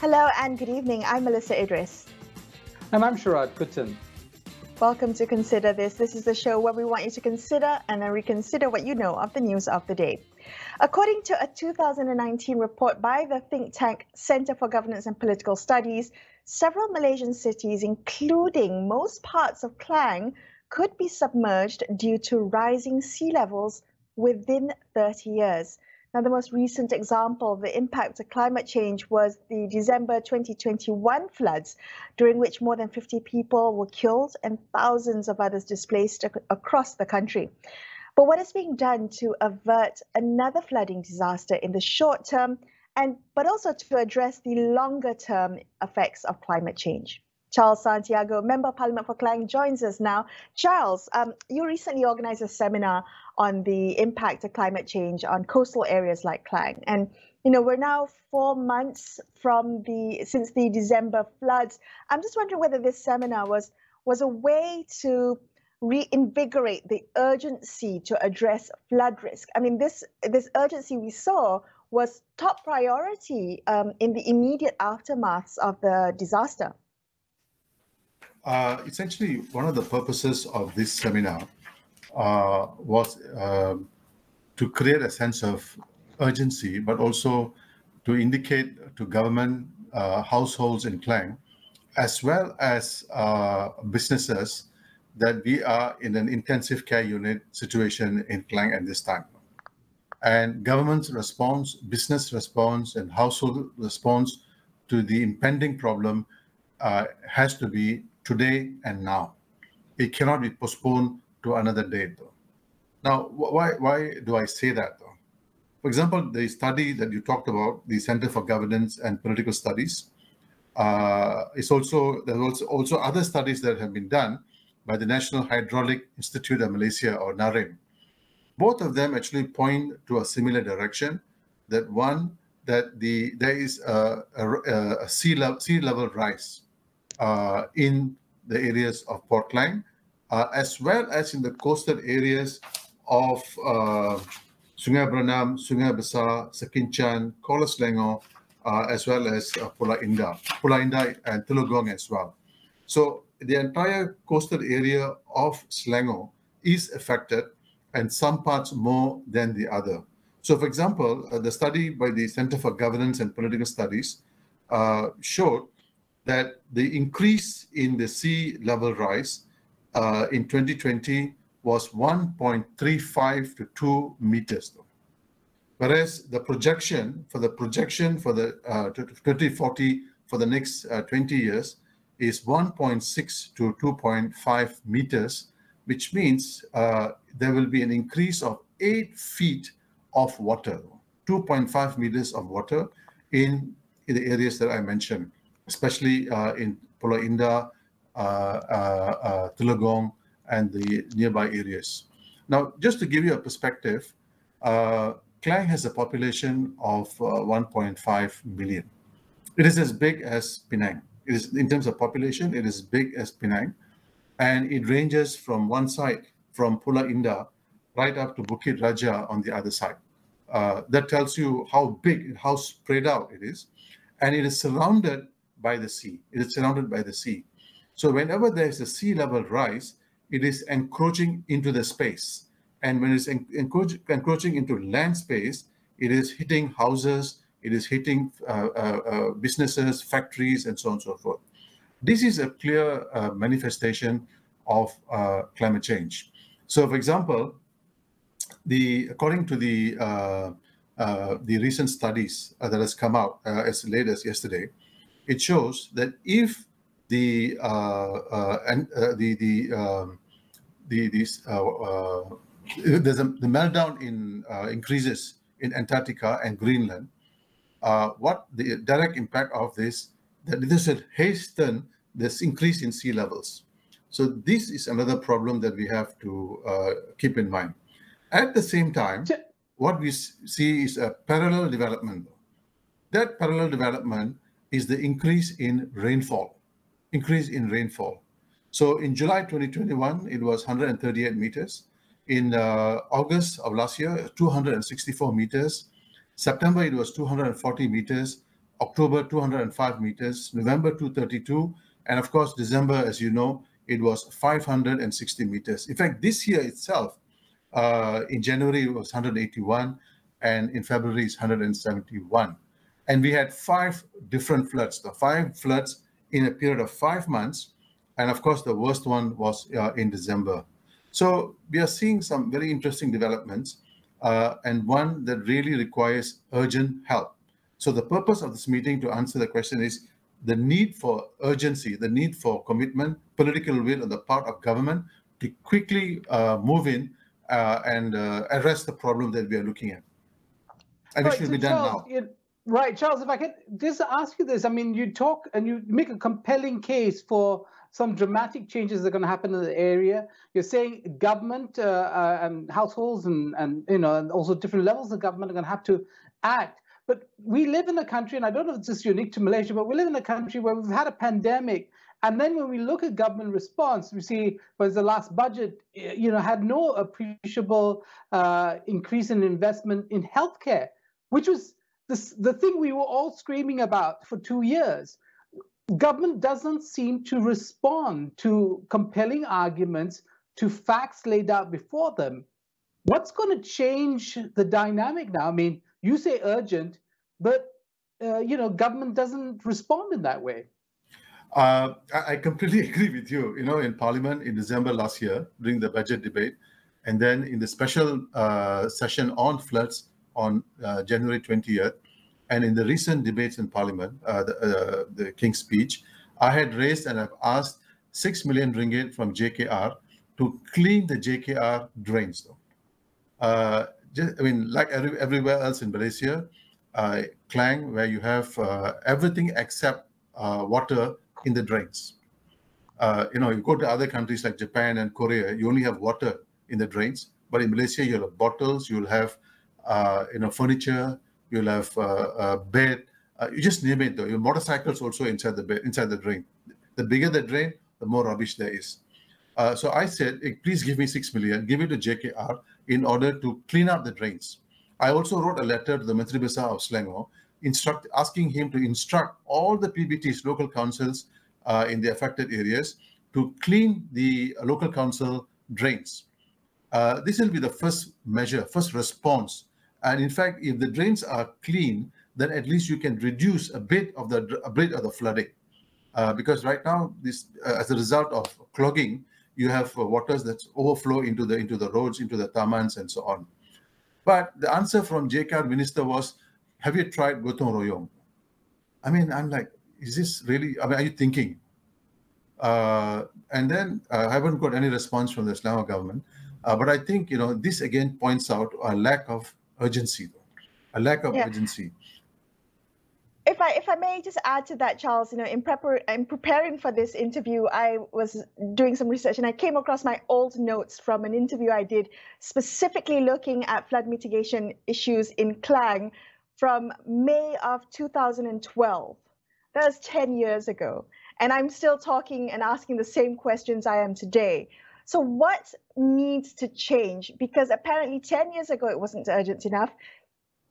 Hello and good evening. I'm Melissa Idris. And I'm Sharad Kuttan. Welcome to Consider This. This is the show where we want you to consider and then reconsider what you know of the news of the day. According to a 2019 report by the think tank Center for Governance and Political Studies, several Malaysian cities, including most parts of Klang, could be submerged due to rising sea levels within 30 years. Now, the most recent example of the impact of climate change was the December 2021 floods, during which more than 50 people were killed and thousands of others displaced across the country. But what is being done to avert another flooding disaster in the short term, but also to address the longer term effects of climate change? Charles Santiago, Member of Parliament for Klang, joins us now. Charles, you recently organized a seminar on the impact of climate change on coastal areas like Klang. And, we're now 4 months since the December floods. I'm just wondering whether this seminar was a way to reinvigorate the urgency to address flood risk. I mean, this urgency we saw was top priority in the immediate aftermaths of the disaster. Essentially, one of the purposes of this seminar was to create a sense of urgency, but also to indicate to government, households in Klang, as well as businesses, that we are in an intensive care unit situation in Klang at this time. And government's response, business response, and household response to the impending problem has to be today and now. It cannot be postponed to another date, though. Now, why do I say that, though? For example, the study that you talked about, the Center for Governance and Political Studies, there's also other studies that have been done by the National Hydraulic Institute of Malaysia, or NARIM. Both of them actually point to a similar direction, that there is a sea level rise in the areas of Port Klang, as well as in the coastal areas of Sungai Beranam, Sungai Besar, Sekinchan, Kuala Selangor, as well as Pulau Indah and Telogong as well. So the entire coastal area of Selangor is affected, and some parts more than the other. So, for example, the study by the Center for Governance and Political Studies showed that the increase in the sea level rise in 2020 was 1.35 to 2 meters, whereas the projection for the 2040 for the next 20 years is 1.6 to 2.5 meters, which means there will be an increase of 8 feet of water, 2.5 meters of water in the areas that I mentioned, especially in Pulau Indah, Telogong, and the nearby areas. Now, just to give you a perspective, Klang has a population of 1.5 million. It is as big as Penang. It is, in terms of population, it is as big as Penang, and it ranges from one side, from Pulau Indah, right up to Bukit Raja on the other side. That tells you how big, how spread out it is, and it is surrounded by the sea. It is surrounded by the sea. So whenever there is a sea level rise, it is encroaching into the space. And when it's encroaching into land space, it is hitting houses, it is hitting businesses, factories, and so on and so forth. This is a clear manifestation of climate change. So, for example, according to the recent studies that has come out as late as yesterday, it shows that if the meltdown increases in Antarctica and Greenland, what the direct impact of this will hasten this increase in sea levels. So this is another problem that we have to keep in mind. At the same time, what we see is a parallel development. That parallel development is the increase in rainfall. So in July 2021, it was 138 meters. In August of last year, 264 meters. September, it was 240 meters. October 205 meters, November 232, and of course December, as you know, it was 560 meters. In fact, this year itself, in January it was 181, and in February it's 171. And we had 5 different floods, the 5 floods in a period of 5 months, and of course the worst one was in December. So we are seeing some very interesting developments, and one that really requires urgent help. So the purpose of this meeting, to answer the question, is the need for urgency, the need for commitment, political will on the part of government to quickly move in and address the problem that we are looking at. And it should be done now. Right, Charles, if I could just ask you this. I mean, you talk and you make a compelling case for some dramatic changes that are going to happen in the area. You're saying government and households and you know, and also different levels of government are going to have to act. But we live in a country, and I don't know if it's just unique to Malaysia, but we live in a country where we've had a pandemic. And then when we look at government response, we see, was the last budget, you know, had no appreciable increase in investment in healthcare, which was the thing we were all screaming about for 2 years. Government doesn't seem to respond to compelling arguments, to facts laid out before them. What's going to change the dynamic now? I mean, you say urgent, but you know, government doesn't respond in that way. I completely agree with you. You know, in Parliament in December last year during the budget debate, and then in the special session on floods on January 20th, and in the recent debates in Parliament, the King's speech, I had raised and I've asked 6 million ringgit from JKR to clean the JKR drains. I mean, like everywhere else in Malaysia, Klang, where you have everything except water in the drains. You know, you go to other countries like Japan and Korea, you only have water in the drains. But in Malaysia, you'll have bottles, you'll have you know, furniture, you'll have bed, you just name it though. Your motorcycles also inside the bed, inside the drain. The bigger the drain, the more rubbish there is. So I said, hey, please give me 6 million, give it to JKR in order to clean up the drains. I also wrote a letter to the Naturebased of Selangor, asking him to instruct all the PBTs, local councils in the affected areas, to clean the local council drains. This will be the first measure, first response. And in fact, if the drains are clean, then at least you can reduce a bit of the flooding. Because right now, this as a result of clogging, you have waters that overflow into the roads, into the tamans, and so on. But the answer from JKR minister was, have you tried gotong royong? I mean, I'm like, is this really, I mean, are you thinking? And then I haven't got any response from the Selangor government. But I think, you know, this again points out a lack of urgency, a lack of urgency. If I may just add to that, Charles, you know, in preparing for this interview, I was doing some research and I came across my old notes from an interview I did specifically looking at flood mitigation issues in Klang from May of 2012. That was 10 years ago. And I'm still talking and asking the same questions I am today. So what needs to change? Because apparently 10 years ago, it wasn't urgent enough.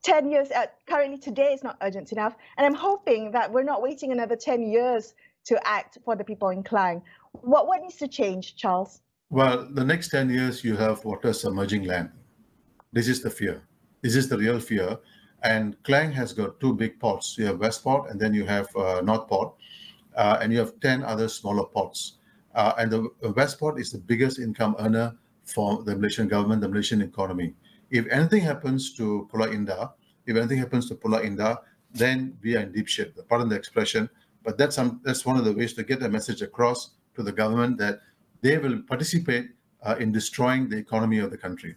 10 years, currently today is not urgent enough. And I'm hoping that we're not waiting another 10 years to act for the people in Klang. What needs to change, Charles? Well, the next 10 years, you have water submerging land. This is the fear. This is the real fear. And Klang has got 2 big ports. You have West Port and then you have North Port. And you have 10 other smaller ports. And the West Port is the biggest income earner for the Malaysian government, the Malaysian economy. If anything happens to Pulau Indah, then we are in deep shit. Pardon the expression, but that's one of the ways to get a message across to the government that they will participate in destroying the economy of the country.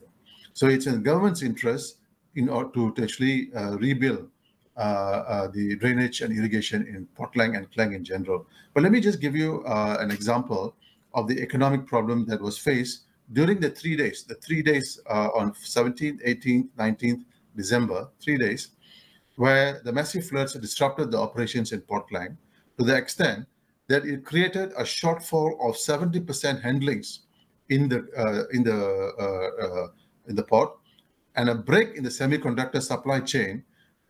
So it's in the government's interest in order to actually rebuild the drainage and irrigation in Port Klang and Klang in general. But let me just give you an example of the economic problem that was faced during the 3 days, on 17th, 18th, 19th December, 3 days, where the massive floods disrupted the operations in Port Klang to the extent that it created a shortfall of 70% handlings in the port and a break in the semiconductor supply chain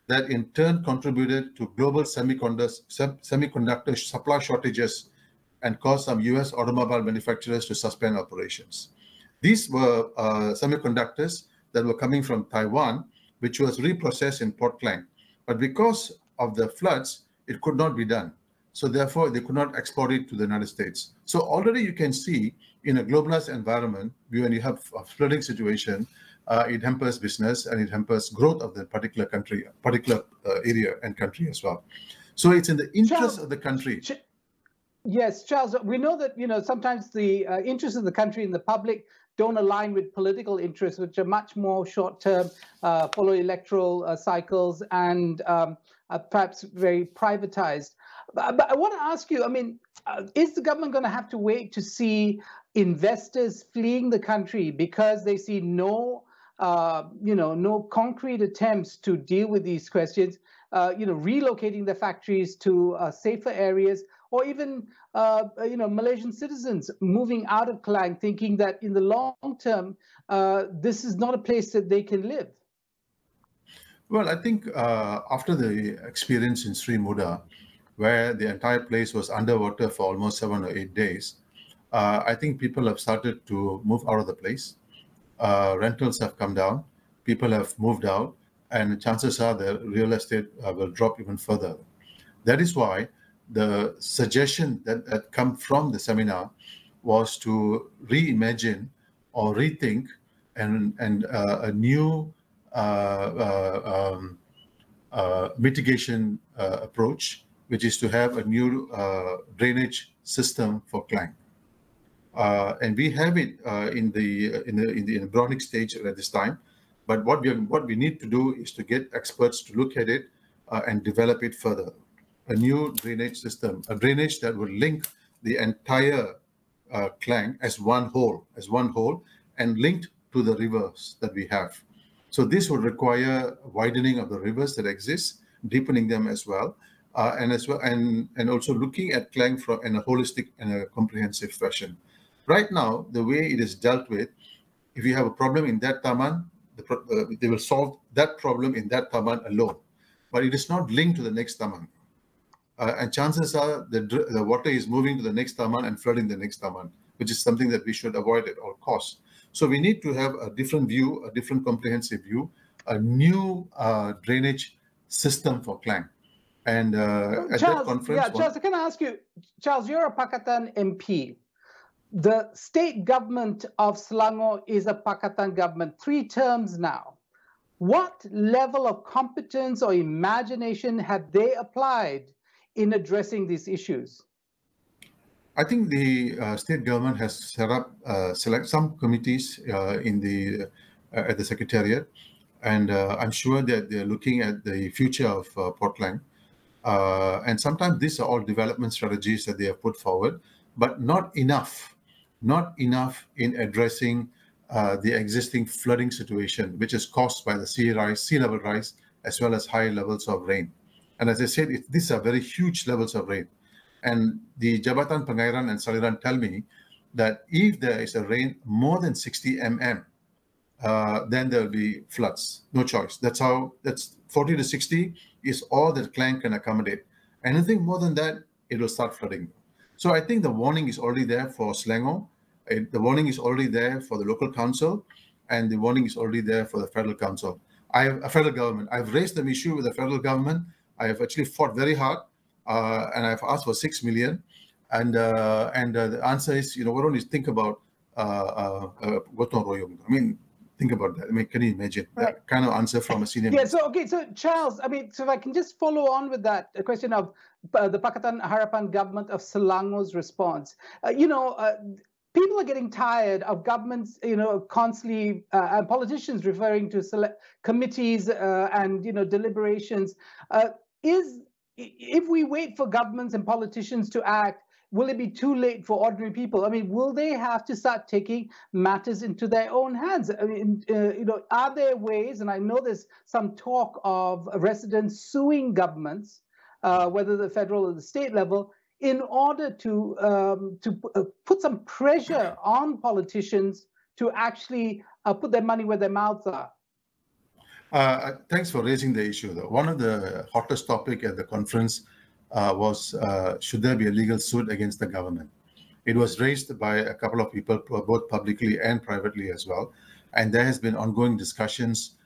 that in turn contributed to global semiconductor supply shortages and caused some US automobile manufacturers to suspend operations. These were semiconductors that were coming from Taiwan, which was reprocessed in Port Klang. But because of the floods, it could not be done. So therefore, they could not export it to the United States. So already you can see in a globalized environment, when you have a flooding situation, it hampers business and it hampers growth of the particular country, particular area and country as well. So it's in the interest of the country. Yes, Charles, we know that, sometimes the interests of the country and the public don't align with political interests, which are much more short-term, follow electoral cycles, and perhaps very privatized. But I want to ask you, is the government going to have to wait to see investors fleeing the country because they see no concrete attempts to deal with these questions, relocating the factories to safer areas, or even Malaysian citizens moving out of Klang, thinking that in the long term, this is not a place that they can live? Well, I think after the experience in Sri Muda, where the entire place was underwater for almost 7 or 8 days, I think people have started to move out of the place. Rentals have come down, people have moved out, and chances are that real estate will drop even further. That is why the suggestion that come from the seminar was to reimagine or rethink and a new mitigation approach, which is to have a new drainage system for Klang. And we have it in the embryonic stage at this time. But what we need to do is to get experts to look at it and develop it further. A new drainage system, a drainage that will link the entire Klang as one whole, and linked to the rivers that we have. So this would require widening of the rivers that exist, deepening them as well, and also looking at Klang in a holistic and a comprehensive fashion. Right now, the way it is dealt with, if you have a problem in that taman, they will solve that problem in that taman alone, but it is not linked to the next taman. And chances are the water is moving to the next taman and flooding the next taman, which is something that we should avoid at all costs. So we need to have a different view, a different comprehensive view, a new drainage system for Klang. And at that conference... Yeah, Charles, can I ask you, Charles, you're a Pakatan MP. The state government of Selangor is a Pakatan government, 3 terms now. What level of competence or imagination have they applied in addressing these issues? I think the state government has set up select some committees at the Secretariat, and I'm sure that they're looking at the future of Port Klang. And sometimes these are all development strategies that they have put forward, but not enough in addressing the existing flooding situation, which is caused by the sea level rise, as well as high levels of rain. And as I said, these are very huge levels of rain. And the Jabatan Pengairan and Saliran tell me that if there is a rain more than 60 mm, then there will be floods. No choice. That's 40 to 60 is all that Klang can accommodate. Anything more than that, it will start flooding. So I think the warning is already there for Selangor. The warning is already there for the local council, and the warning is already there for the federal council. Federal government. I've raised the issue with the federal government. I have actually fought very hard, and I've asked for 6 million. And the answer is, why don't you think about gotong royong? Think about that. Can you imagine that kind of answer from a senior minister? So Charles, so if I can just follow on with that, a question of the Pakatan Harapan government of Selangor's response. People are getting tired of governments, constantly, and politicians referring to select committees and, deliberations. If we wait for governments and politicians to act, will it be too late for ordinary people? Will they have to start taking matters into their own hands? Are there ways, and I know there's some talk of residents suing governments, whether the federal or the state level, in order to put some pressure on politicians to actually put their money where their mouths are? Thanks for raising the issue, though. One of the hottest topic at the conference was should there be a legal suit against the government? It was raised by a couple of people, both publicly and privately as well. And there has been ongoing discussions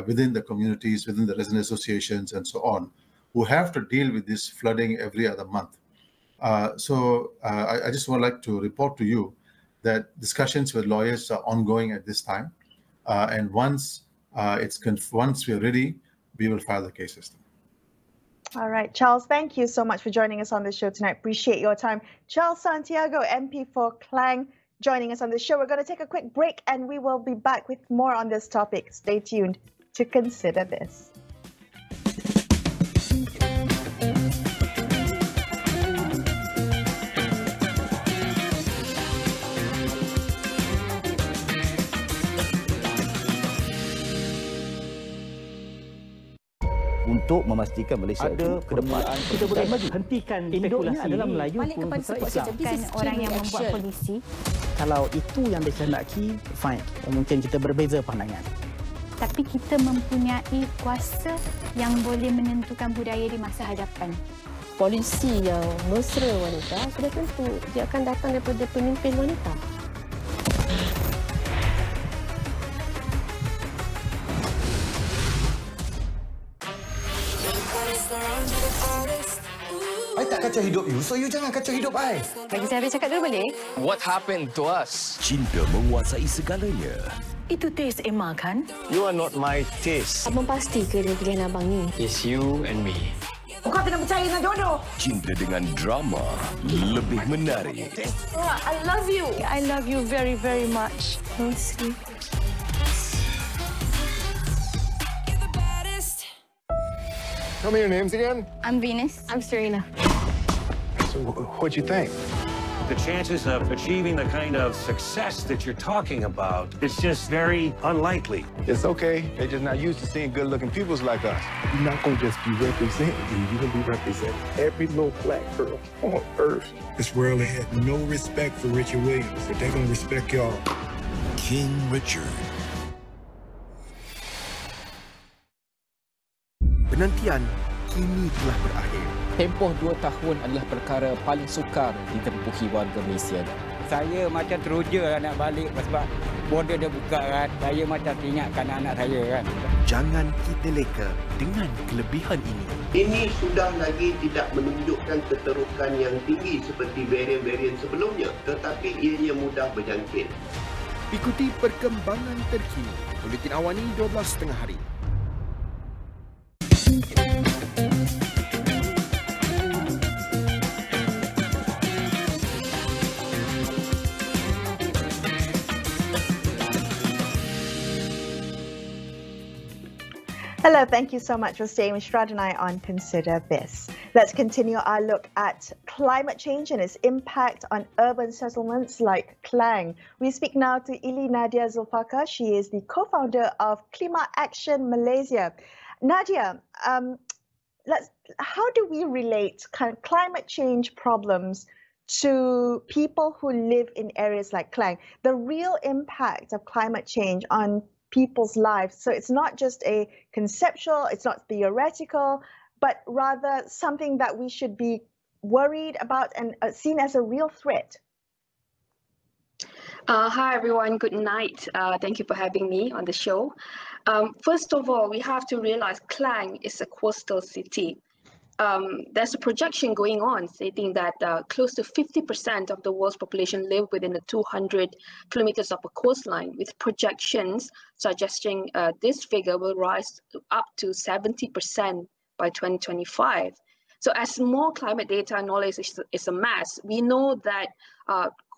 within the communities, within the resident associations and so on, who have to deal with this flooding every other month. So I just would like to report to you that discussions with lawyers are ongoing at this time. And once once we're ready, we will file the case system. All right, Charles, thank you so much for joining us on the show tonight. Appreciate your time. Charles Santiago, MP for Klang, joining us on the show. We're going to take a quick break and we will be back with more on this topic. Stay tuned to Consider This. Untuk memastikan Malaysia ada ke depan kita boleh hentikan spekulasi adalah Melayu balik kepada sebuah bukan orang yang membuat polisi. Kalau itu yang dikehendaki, fine, mungkin kita berbeza pandangan, tapi kita mempunyai kuasa yang boleh menentukan budaya di masa hadapan. Polisi yang mesra wanita sudah tentu dia akan datang daripada pemimpin wanita. I tak kacau hidup you, so you jangan kacau hidup I. Bagi saya habis cakap dulu boleh? What happened to us? Cinta menguasai segalanya. Itu taste Emma kan? You are not my taste. Abang pasti ke dia pilihan abang ni? It's you and me. Kau kena percaya dengan jodoh. Cinta dengan drama lebih menarik. Oh, I love you. I love you very, very much. Mostly. Tell me your names again. I'm Venus. I'm Serena. So what'd you think? The chances of achieving the kind of success that you're talking about, it's just very unlikely. It's okay. They're just not used to seeing good-looking peoples like us. You're not gonna just be representing you. You're gonna be representing every little black girl on earth. This world had no respect for Richard Williams, but they're gonna respect y'all. King Richard. Penantian kini telah berakhir. Tempoh 2 tahun adalah perkara paling sukar ditempuhi warga Malaysia. Saya macam teruja nak balik sebab border dia buka kan. Saya macam ingatkan anak saya kan. Jangan kita leka dengan kelebihan ini. Ini sudah lagi tidak menunjukkan keterukan yang tinggi seperti varian-varian sebelumnya, tetapi ianya mudah berjangkit. Ikuti perkembangan terkini. Buletin AWANI 12.30 hari. Hello, thank you so much for staying with Strad and I on Consider This. Let's continue our look at climate change and its impact on urban settlements like Klang. We speak now to Ili Nadia Zulfakar. She is the co-founder of Climate Action Malaysia. Nadia, how do we relate kind of climate change problems to people who live in areas like Klang? The real impact of climate change on people's lives. So it's not just a conceptual, it's not theoretical, but rather something that we should be worried about and seen as a real threat. Hi, everyone. Good night. Thank you for having me on the show. First of all, we have to realize Klang is a coastal city. There's a projection going on stating that close to 50% of the world's population live within the 200 kilometers of a coastline, with projections suggesting this figure will rise up to 70% by 2025. So as more climate data and knowledge is amassed, we know that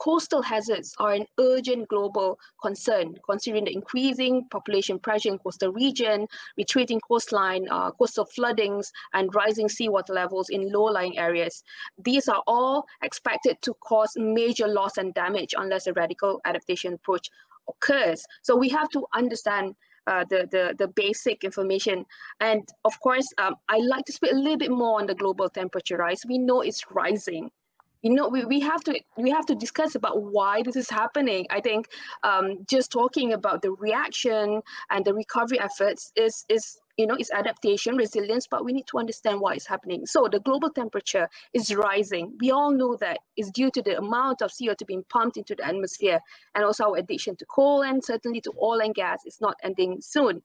coastal hazards are an urgent global concern, considering the increasing population pressure in coastal region, retreating coastline, coastal floodings, and rising seawater levels in low-lying areas. These are all expected to cause major loss and damage unless a radical adaptation approach occurs. So we have to understand the basic information. And of course, I'd like to speak a little bit more on the global temperature rise. We know it's rising. You know, we have to discuss about why this is happening. I think just talking about the reaction and the recovery efforts is is adaptation, resilience, but we need to understand why it's happening. So the global temperature is rising. We all know that it's due to the amount of CO2 being pumped into the atmosphere, and also our addiction to coal and certainly to oil and gas is not ending soon.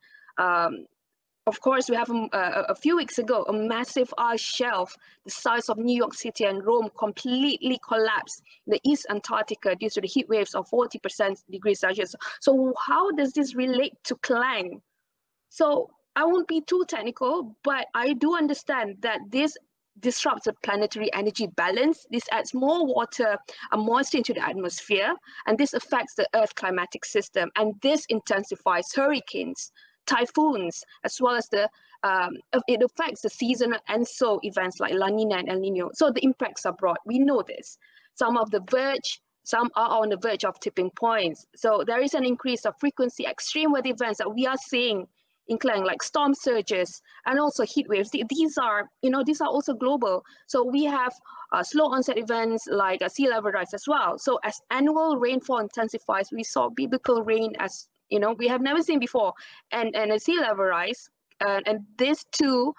Of course, we have a few weeks ago, a massive ice shelf the size of New York City and Rome completely collapsed in the East Antarctica due to the heat waves of 40% degrees Celsius. So how does this relate to Klang? So I won't be too technical, but I do understand that this disrupts the planetary energy balance. This adds more water and moisture into the atmosphere, and this affects the Earth climatic system. And this intensifies hurricanes, typhoons, as well as it affects the seasonal and so events like La Nina and El Nino. So the impacts are broad. We know this. Some are on the verge of tipping points. So there is an increase of frequency, extreme weather events that we are seeing in Klang, like storm surges and also heat waves. These are also global. So we have slow onset events like sea level rise as well. So as annual rainfall intensifies, we saw biblical rain as we have never seen before, and a sea level rise, and this too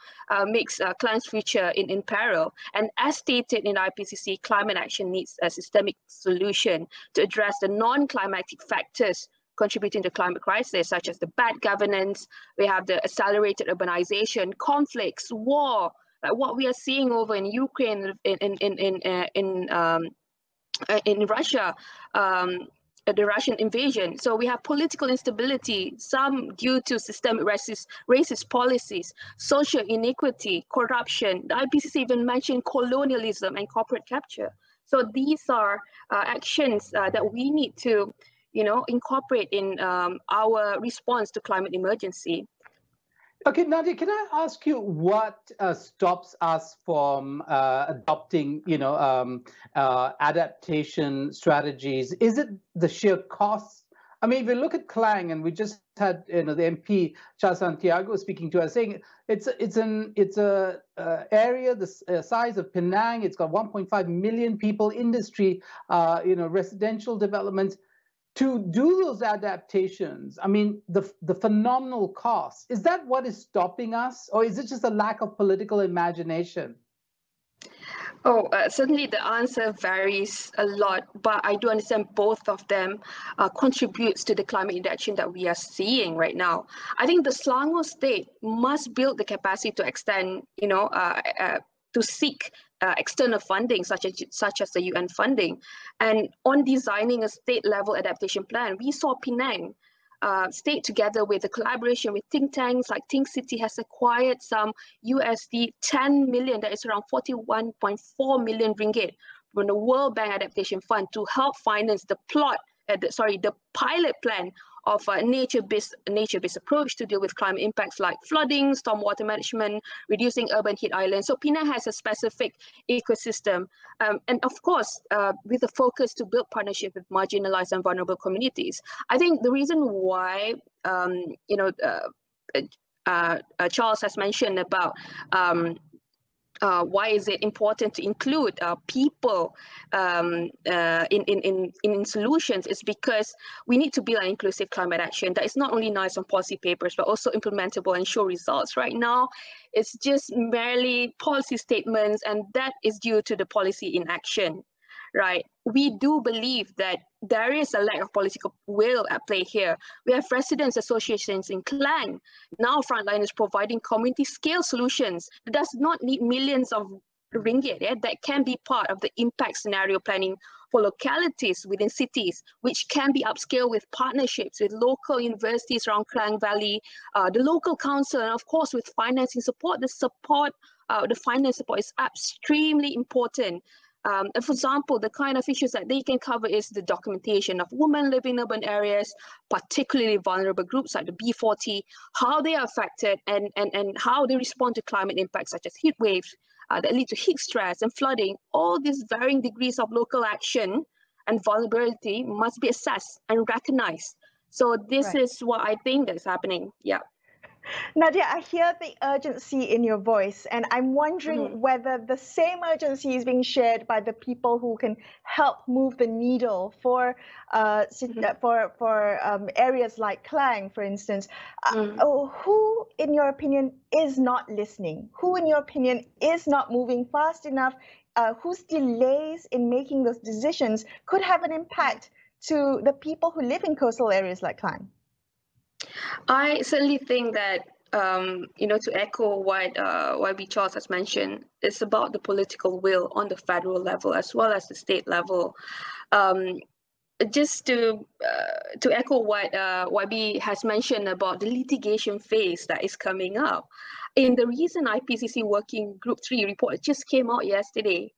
makes Klang's future in peril. And as stated in IPCC, climate action needs a systemic solution to address the non-climatic factors contributing to climate crisis, such as the bad governance. We have the accelerated urbanization, conflicts, war, like what we are seeing over in Ukraine, in Russia. The Russian invasion. So we have political instability, some due to systemic racist policies, social inequity, corruption. The IPCC even mentioned colonialism and corporate capture. So these are actions that we need to, incorporate in our response to climate emergency. Okay, Nadia, can I ask you what stops us from adopting, adaptation strategies? Is it the sheer costs? I mean, if you look at Klang, and we just had, the MP Charles Santiago speaking to us, saying it's a area the size of Penang. It's got 1.5 million people, industry, residential development. To do those adaptations, I mean, the phenomenal cost, is that what is stopping us? Or is it just a lack of political imagination? Oh, certainly the answer varies a lot, but I do understand both of them contributes to the climate inaction that we are seeing right now. I think the Selangor state must build the capacity to extend, to seek external funding, such as the UN funding. And on designing a state-level adaptation plan, we saw Penang state, together with the collaboration with think tanks like Think City, has acquired some USD 10 million, that is around 41.4 million ringgit, from the World Bank Adaptation Fund to help finance the pilot plan of a nature-based approach to deal with climate impacts like flooding, stormwater management, reducing urban heat islands. So Penang has a specific ecosystem, and of course, with a focus to build partnership with marginalized and vulnerable communities. I think the reason why, Charles has mentioned about why is it important to include people in solutions is because we need to build an inclusive climate action that is not only nice on policy papers, but also implementable and show results. Right now, it's just merely policy statements, and that is due to the policy inaction. Right, we do believe that there is a lack of political will at play here. We have residents associations in Klang, now frontliners providing community scale solutions that does not need millions of ringgit, that can be part of the impact scenario planning for localities within cities, which can be upscaled with partnerships with local universities around Klang Valley, the local council, and of course with financing support. The finance support is extremely important. For example, the kind of issues that they can cover is the documentation of women living in urban areas, particularly vulnerable groups like the B40, how they are affected and how they respond to climate impacts such as heat waves that lead to heat stress and flooding. All these varying degrees of local action and vulnerability must be assessed and recognized. So this is what I think that's happening. Yeah. Nadia, I hear the urgency in your voice, and I'm wondering whether the same urgency is being shared by the people who can help move the needle for areas like Klang, for instance. Who, in your opinion, is not listening? Who, in your opinion, is not moving fast enough? Whose delays in making those decisions could have an impact to the people who live in coastal areas like Klang? I certainly think that, to echo what YB Charles has mentioned, it's about the political will on the federal level as well as the state level. Just to echo what YB has mentioned about the litigation phase that is coming up. In the recent IPCC Working Group 3 report, it just came out yesterday,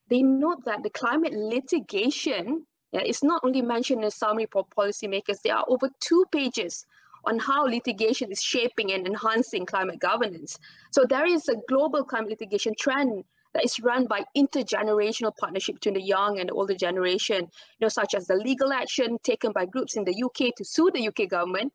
they note that the climate litigation is not only mentioned in a summary for policymakers, there are over 2 pages on how litigation is shaping and enhancing climate governance. So there is a global climate litigation trend that is run by intergenerational partnership between the young and the older generation, such as the legal action taken by groups in the UK to sue the UK government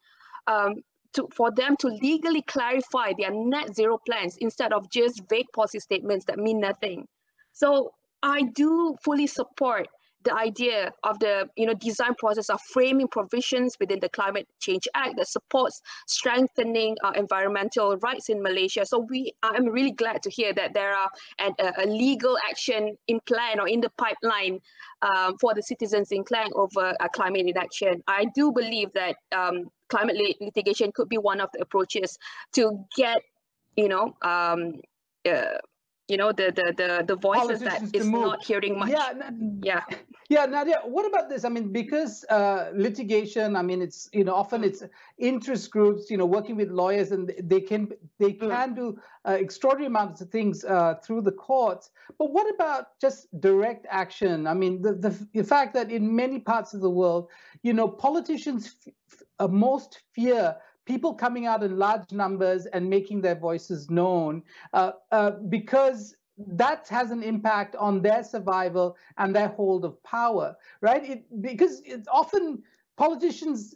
for them to legally clarify their net zero plans instead of just vague policy statements that mean nothing. So I do fully support the idea of the design process of framing provisions within the Climate Change Act that supports strengthening environmental rights in Malaysia. So I'm really glad to hear that there are a legal action in plan or in the pipeline for the citizens in Klang over climate inaction. I do believe that climate litigation could be one of the approaches to get the voices that is not hearing much. Yeah, Nadia, what about this? I mean, because litigation, I mean, it's often it's interest groups, working with lawyers, and they can do extraordinary amounts of things through the courts. But what about just direct action? I mean, the fact that in many parts of the world, politicians most fear people coming out in large numbers and making their voices known because that has an impact on their survival and their hold of power, right? Because it's often politicians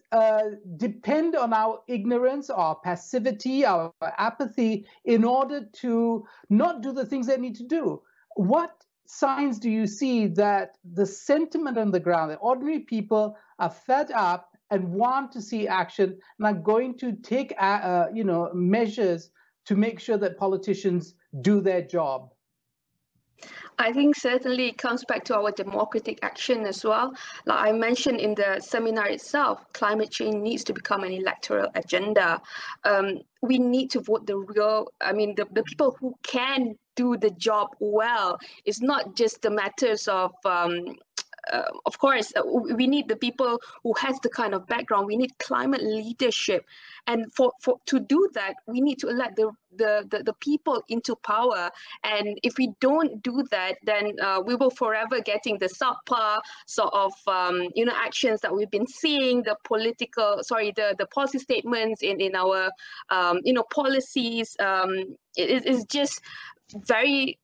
depend on our ignorance, our passivity, our apathy in order to not do the things they need to do. What signs do you see that the sentiment on the ground, that ordinary people are fed up and want to see action and are going to take measures to make sure that politicians do their job? I think certainly it comes back to our democratic action as well. Like I mentioned in the seminar itself, climate change needs to become an electoral agenda. We need to vote the people who can do the job well. It's not just the matters of course, we need the people who has the kind of background. We need climate leadership, and to do that, we need to elect the people into power. And if we don't do that, then we will forever getting the subpar sort of actions that we've been seeing. The policy statements in our policies. It is just very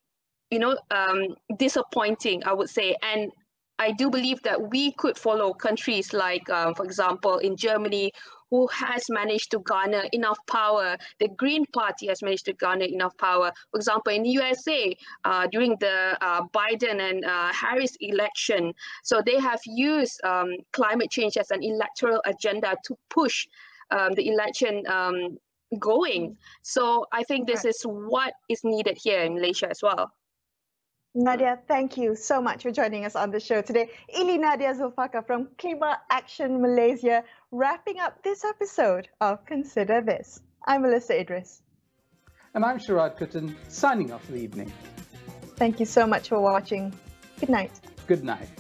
disappointing, I would say. And I do believe that we could follow countries like, for example, in Germany, who has managed to garner enough power. The Green Party has managed to garner enough power. For example, in the USA, during the Biden and Harris election, so they have used climate change as an electoral agenda to push the election going. So I think this is what is needed here in Malaysia as well. Nadia, thank you so much for joining us on the show today. Ili Nadia Zulfaqar from Climate Action Malaysia, wrapping up this episode of Consider This. I'm Melissa Idris. And I'm Sharad Kuttan, signing off for the evening. Thank you so much for watching. Good night. Good night.